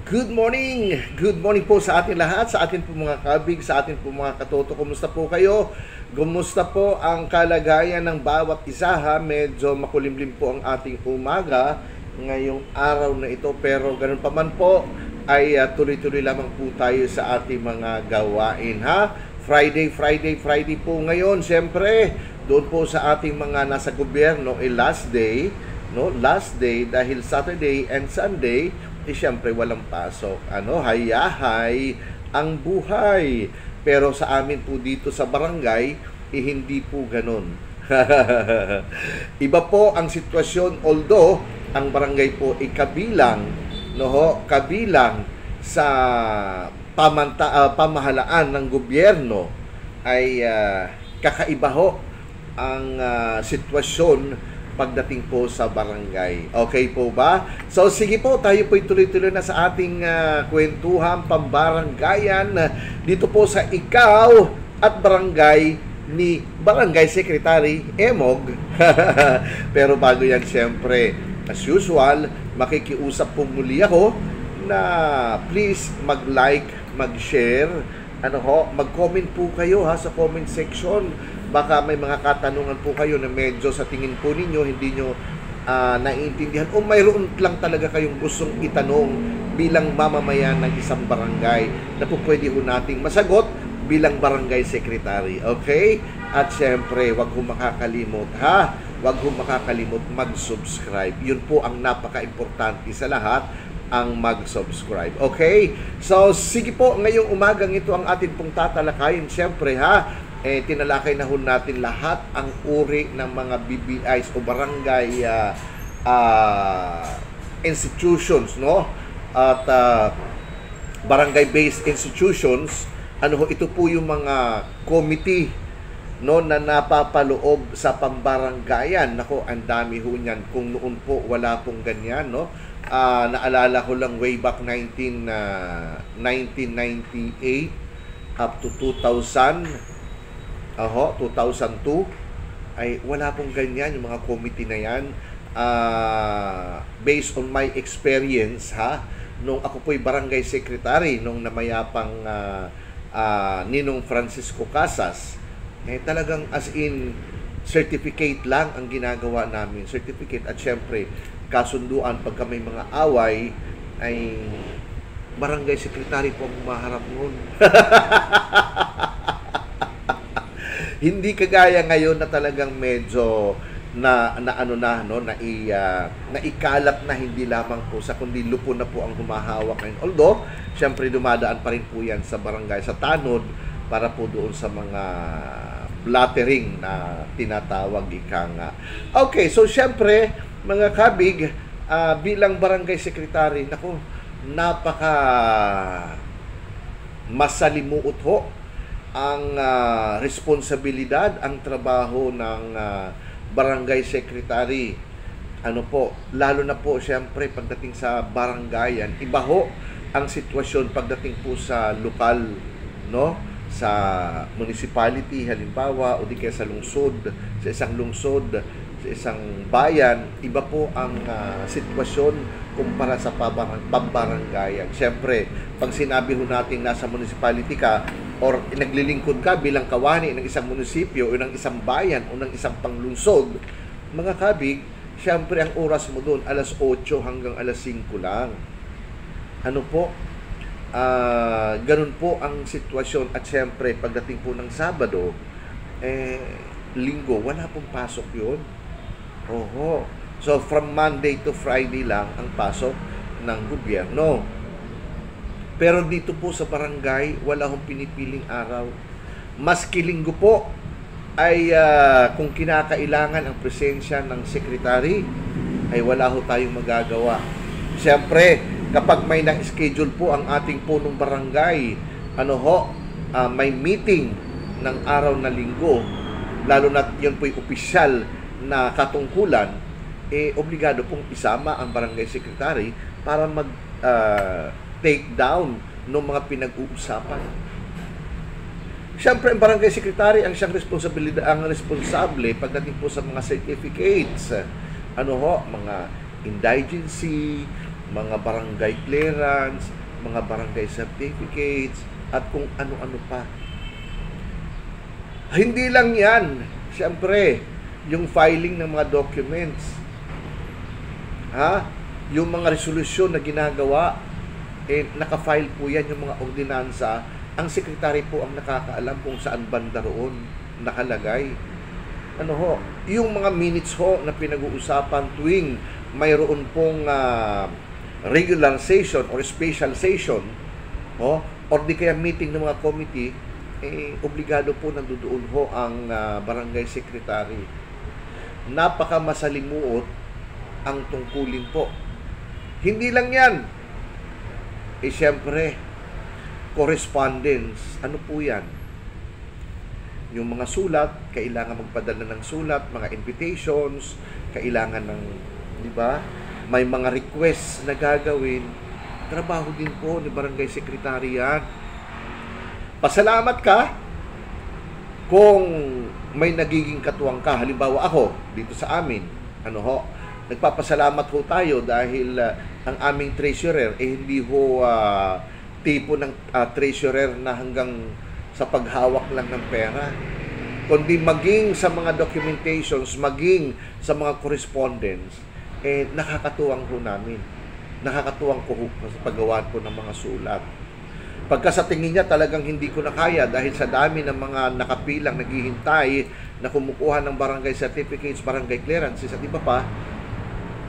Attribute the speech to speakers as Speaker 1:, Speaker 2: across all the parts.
Speaker 1: Good morning po sa atin lahat, sa atin po mga kabig, sa atin po mga katoto. Kumusta po kayo? Kumusta po ang kalagayan ng bawat isa ha? Medyo makulimlim po ang ating umaga ngayong araw na ito. Pero ganun pa man po, ay tuloy-tuloy lamang po tayo sa ating mga gawain ha? Friday po ngayon. Siyempre, doon po sa ating mga nasa gobyerno, last day, no? Last day dahil Saturday and Sunday, siyempre walang pasok. Hayahay ang buhay. Pero sa amin po dito sa barangay, hindi po ganun. Iba po ang sitwasyon, although ang barangay po ay kabilang sa pamahalaan ng gobyerno, ay kakaiba ho ang sitwasyon pagdating po sa barangay. Okay po ba? So sige po, tayo po tuloy-tuloy na sa ating kwentuhan pambaranggayan dito po sa Ikaw at Barangay ni Barangay Secretary Emog. Pero bago yan, siyempre, as usual, makikiusap po muli ako na please mag-like, mag-share, mag-comment po kayo sa comment section. Baka may mga katanungan po kayo na medyo sa tingin po ninyo hindi nyo naiintindihan o mayroon lang talaga kayong gustong itanong bilang mamamayan ng isang barangay na po pwede ho nating masagot bilang barangay secretary. Okay? At syempre, wag ho makakalimot wag ho makakalimot mag-subscribe. Yun po ang napaka-importante sa lahat, ang mag-subscribe. Okay? So, sige po, ngayong umagang ito ang atin pong tatalakayin. Syempre tinalakay na ho natin lahat ang uri ng mga BBIs o barangay institutions, no? At barangay-based institutions, ito po yung mga committee, no, na napapaloob sa pambaranggayan. Nako, ang dami ho niyan. Kung noon po wala pong ganyan, no? Naalala ko lang way back 1998 up to 2000, 2002, ay wala pong ganyan yung mga committee na yan. Based on my experience nung ako po'y barangay secretary nung namayapang Ninong Francisco Casas, talagang as in certificate lang ang ginagawa namin, certificate, at syempre kasunduan pagka may mga away ay barangay secretary po ang maharap noon. Hindi kagaya ngayon na talagang medyo naikalat na hindi lamang po sa kundi lupon na po ang humahawak ngayon. Although, syempre dumadaan pa rin po yan sa barangay, sa tanod, para po doon sa mga blattering na tinatawag nga. Okay, so syempre, mga kabig, bilang barangay secretary, napaka masalimuot ho ang responsibilidad, ang trabaho ng barangay secretary. Lalo na po siyempre pagdating sa barangayan, iba ho ang sitwasyon pagdating po sa lokal, no? Sa municipality halimbawa, o di kaya sa lungsod, sa isang lungsod, sa isang bayan, iba po ang sitwasyon kumpara sa pambaranggayan. Siyempre, pag sinabi ho natin nasa municipality ka or naglilingkod ka bilang kawani ng isang munisipyo o ng isang bayan o ng isang panglungsod, mga kabig, siyempre ang oras mo doon alas 8 hanggang alas 5 lang. Ganun po ang sitwasyon. At siyempre pagdating po ng Sabado, Linggo, wala pong pasok yun. So from Monday to Friday lang ang pasok ng gobyerno. Pero dito po sa barangay, wala hong pinipiling araw. Maski Linggo po ay kung kinakailangan ang presensya ng secretary, ay wala ho tayong magagawa. Siyempre, kapag may na-schedule po ang ating punong barangay, may meeting ng araw na Linggo, lalo na yun po'y opisyal na katungkulan, obligado pong isama ang barangay secretary para take down ng mga pinag-uusapan. Siyempre, ang barangay secretary ang responsable pagdating po sa mga certificates, mga indigency, mga barangay clearance, mga barangay certificates, at kung ano-ano pa. Hindi lang yan. Siyempre, yung filing ng mga documents, yung mga resolusyon na ginagawa, naka-file po yan, yung mga ordinansa. Ang sekretary po ang nakakaalam kung saan banda roon nakalagay. Yung mga minutes ho na pinag-uusapan tuwing mayroon pong regular session or special session, or di kaya meeting ng mga committee, obligado po nandoon ho ang barangay secretary. Napaka masalimuot ang tungkulin po. Hindi lang yan. Siyempre, correspondence. Ano po yan? Yung mga sulat, kailangan magpadala ng sulat, mga invitations, kailangan ng, di ba? May mga requests na gagawin. Trabaho din po ni barangay secretary yan. Pasalamat ka kung may nagiging katuwang ka. Halimbawa ako, dito sa amin, nagpapasalamat ho tayo dahil ang aming treasurer, hindi ho tipo ng treasurer na hanggang sa paghawak lang ng pera, kundi maging sa mga documentations, maging sa mga correspondence, nakakatuwang ho namin. Nakakatuwang ko sa paggawa po ng mga sulat. Pagka sa tingin niya talagang hindi ko na kaya dahil sa dami ng mga nakapilang naghihintay na kumukuha ng barangay certificates, barangay clearances at iba pa,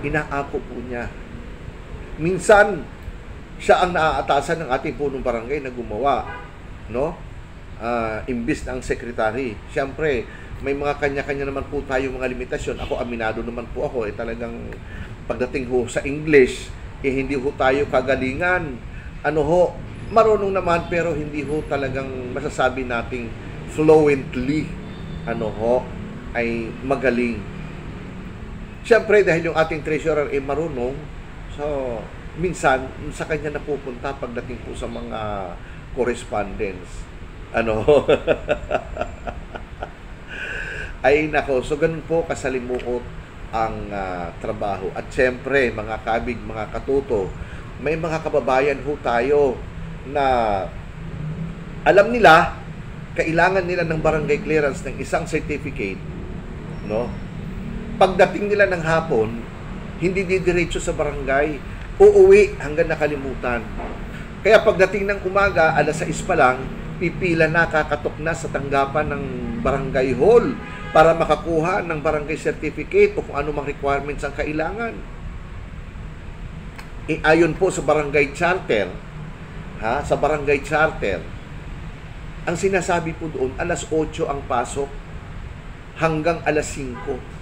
Speaker 1: inaako po niya. Minsan, siya ang naaatasan ng ating punong barangay na gumawa, imbis na ang secretary. Siyempre, may mga kanya-kanya naman po tayo mga limitasyon. Ako, aminado naman po ako, talagang pagdating ho sa English, hindi ho tayo kagalingan. Marunong naman pero hindi ho talagang masasabi nating fluently ay magaling. Siyempre dahil yung ating treasurer ay marunong, so minsan sa kanya napupunta pagdating po sa mga correspondence. Ay nako, so ganun po kasalimuot ang trabaho. At siyempre mga kabig, mga katuto, may mga kababayan ho tayo na alam nila, kailangan nila ng barangay clearance ng isang certificate, Pagdating nila ng hapon, hindi didiretso sa barangay, uuwi hanggang nakalimutan. Kaya pagdating ng umaga, 6:00 pa lang, pipila na, kakatok na sa tanggapan ng barangay hall para makakuha ng barangay certificate o kung ano mang requirements ang kailangan. Ayon po sa barangay charter, sa barangay charter, ang sinasabi po doon, 8:00 ang pasok hanggang 5:00.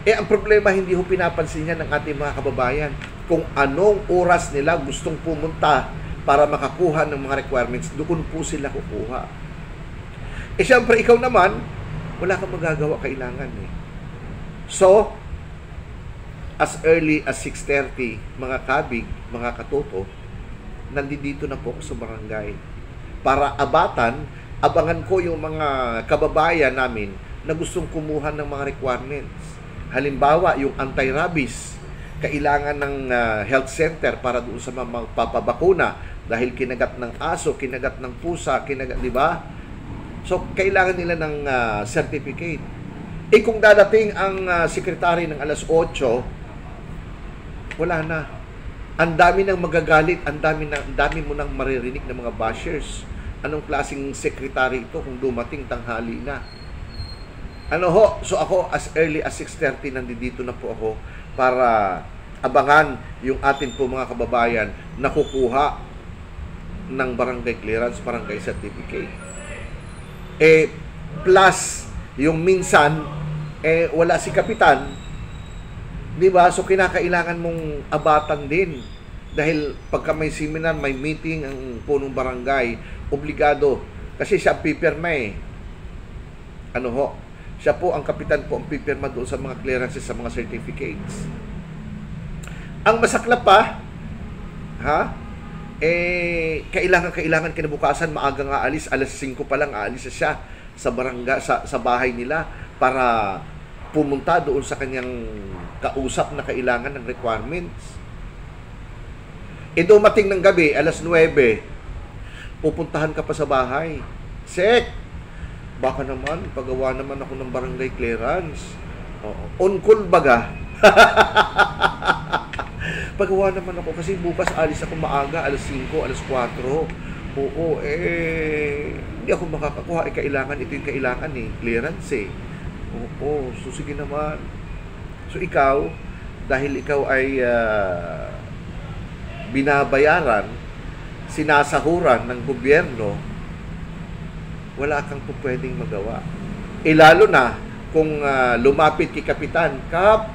Speaker 1: Ang problema, hindi ho pinapansin yan ng ating mga kababayan kung anong oras nila gustong pumunta para makakuha ng mga requirements, doon po sila kukuha. Siyempre, ikaw naman, wala kang magagawa, kailangan So, as early as 6:30, mga kabig, mga katuto, nandito na po sa barangay. Para abangan ko yung mga kababayan namin na gustong kumuha ng mga requirements. Halimbawa, yung anti-rabies, kailangan ng health center para doon sa magpapabakuna dahil kinagat ng aso, kinagat ng pusa, di ba? So, kailangan nila ng certificate. Kung dadating ang sekretary ng 8:00, wala na. Ang dami nang magagalit, ang dami mo nang maririnig ng mga bashers. Anong klaseng sekretary ito kung dumating tanghali na? So ako as early as 6:30 nandito na po ako para abangan yung atin po mga kababayan na kukuha ng barangay clearance, barangay certificate. Plus yung minsan wala si kapitan, di ba? So kinakailangan mong abatan din dahil pagka may seminar, may meeting ang punong barangay, obligado kasi siya pipirma siya po ang kapitan po ang pipirma doon sa mga clearances, sa mga certificates. Ang masaklap pa, kailangan kinabukasan, maaga nga alis, 5:00 pa lang aalis siya sa barangay, sa bahay nila para pumunta doon sa kanyang kausap na kailangan ng requirements. Dumating ng gabi, alas 9, pupuntahan ka pa sa bahay. Sek, baka naman, pagawa naman ako ng barangay clearance. On call baga. Pagawa naman ako kasi bukas alis ako maaga, alas 5, alas 4. Oo, hindi ako makakakuha. Kailangan, ito yung kailangan clearance Oo, so sige naman. So ikaw, dahil ikaw ay binabayaran, sinasahuran ng gobyerno, wala kang po pwedeng magawa. Lalo na kung lumapit kay Kapitan, Kap,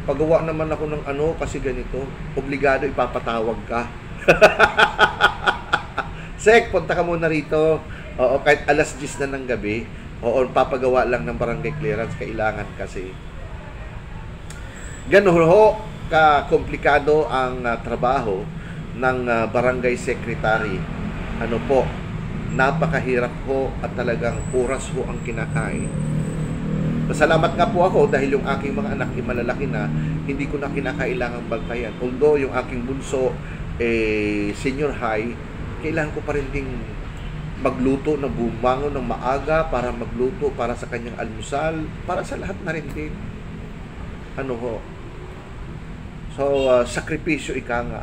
Speaker 1: pagawa naman ako ng kasi ganito, obligado ipapatawag ka. Sek, punta ka muna rito. Oo, kahit alas 10 na ng gabi, papagawa lang ng barangay clearance, kailangan kasi. Ganun ho, ka-komplikado ang trabaho ng barangay secretary. Napakahirap ho at talagang oras ho ang kinakain. Pasalamat nga po ako dahil yung aking mga anak ay malalaki na, hindi ko na kinakailangang bantayan. Although yung aking bunso senior high, kailangan ko pa rin ding magluto, na bumangon ng maaga para magluto para sa kanyang almusal, para sa lahat na rin din. So, sakripisyo nga.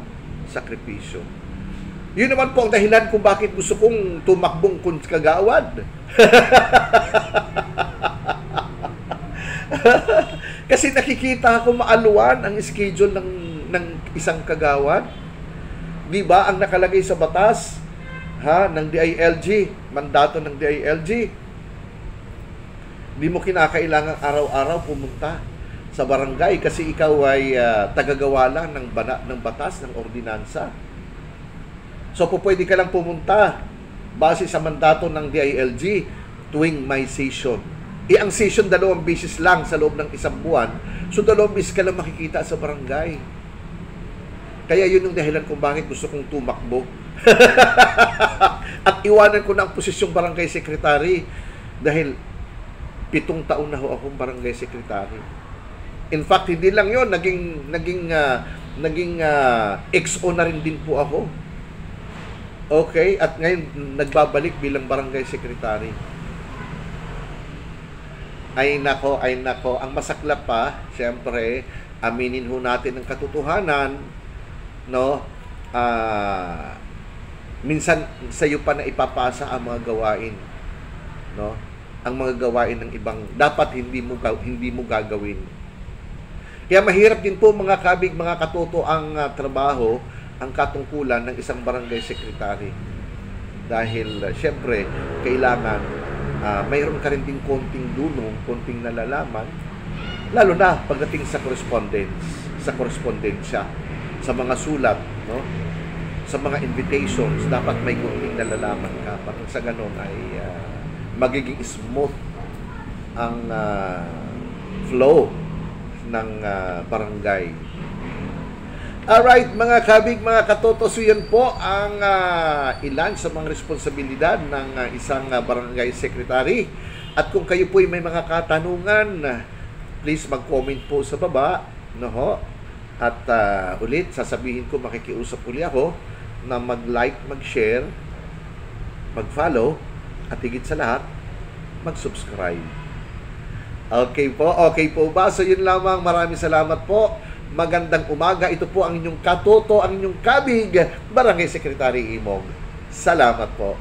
Speaker 1: Sakripisyo. Yun naman po ang dahilan kung bakit gusto kong tumakbong kagawad. Kasi nakikita ko maaluan ang schedule ng isang kagawad. Di ba ang nakalagay sa batas ng DILG, mandato ng DILG, di mo kinakailangan araw-araw pumunta sa barangay kasi ikaw ay tagagawa lang ng batas, ng ordinansa. So, pwede ka lang pumunta base sa mandato ng DILG tuwing may session. Ang session 2 beses lang sa loob ng isang buwan. So, 2 beses ka lang makikita sa barangay. Kaya yun yung dahilan kung bakit gusto kong tumakbo. At iwanan ko na ang posisyong barangay secretary dahil 7 taon na ho akong barangay secretary. In fact, hindi lang yon, naging XO na rin din po ako. Okay, at ngayon nagbabalik bilang barangay secretary. Ay nako, ang masaklap pa, siyempre, aminin ho natin ang katotohanan, minsan sa iyo pa na ipapasa ang mga gawain, ang mga gawain ng ibang dapat hindi mo gagawin. Kaya mahirap din po mga kabig, mga katoto ang trabaho, ang katungkulan ng isang barangay secretary. Dahil siyempre, kailangan mayroon ka rin din konting dunong, konting nalalaman, lalo na pagdating sa korespondensya, sa mga sulat, sa mga invitations, dapat may konting nalalaman ka. Para sa ganon ay magiging smooth ang flow ng barangay. Alright, mga kabig, mga katoto, so yan po ang ilan sa mga responsibilidad ng isang barangay secretary. At kung kayo po ay may mga katanungan, please mag-comment po sa baba, At ulit, sasabihin ko, makikiusap uli ako na mag-like, mag-share, mag-follow, at higit sa lahat, mag-subscribe. Okay po ba? So yun lamang, maraming salamat po. Magandang umaga. Ito po ang inyong katoto, ang inyong kabig, Barangay Secretary Imong. Salamat po.